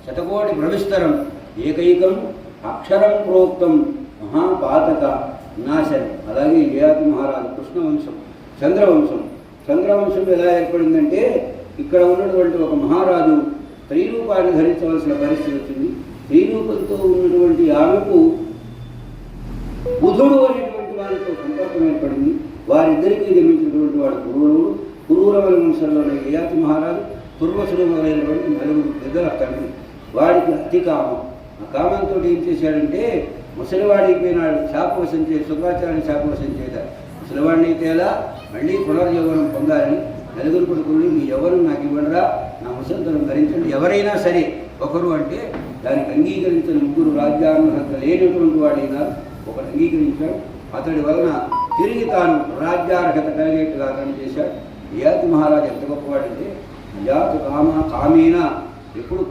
శతకోటి ప్రవిస్తరం ఏకైకం అక్షరం ప్రోక్తం మహాపాతక నాశనం. అలాగే యయాతి మహారాజు కృష్ణవంశం, చంద్రవంశం ఎలా ఏర్పడిందంటే ఇక్కడ ఉన్నటువంటి ఒక మహారాజు త్రిరూపాన్ని ధరించవలసిన పరిస్థితి వచ్చింది. త్రిరూపంతో ఉన్నటువంటి ఆమెకు బుధుడు అనేటువంటి వారితో సంపర్కం ఏర్పడింది. వారిద్దరికీ జన్మించినటువంటి వాడు పురూరవల వంశంలోని యయాతి మహారాజు, తుర్వసుడు మొదలైనటువంటి నలుగురు పెద్దల తండ్రి. వాడికి అతి కామం. ఆ కామంతో ఏం చేశాడంటే ముసలివాడిపోయినాడు, శాపవశం శుక్రాచార్యుని శాపవశం చేశాడు. ముసలివాడిని అయితే ఎలా మళ్ళీ పునర్యౌవనం పొందాలని నలుగురు కొడుకుని మీ ఎవరు నాకు ఇవ్వడరా, నా ముసలితనం ధరించండి, ఎవరైనా సరే ఒకరు అంటే దానికి అంగీకరించిన ముగ్గురు రాజ్యార్హత లేనటువంటి వాడైనా ఒకరు అంగీకరించాడు. అతడి వలన తిరిగి తాను రాజ్యార్హత కలిగేట్టుగా అతను చేశాడు. యయాతి మహారాజు ఎంత గొప్పవాడంటే యయాతి కామేన ఎప్పుడు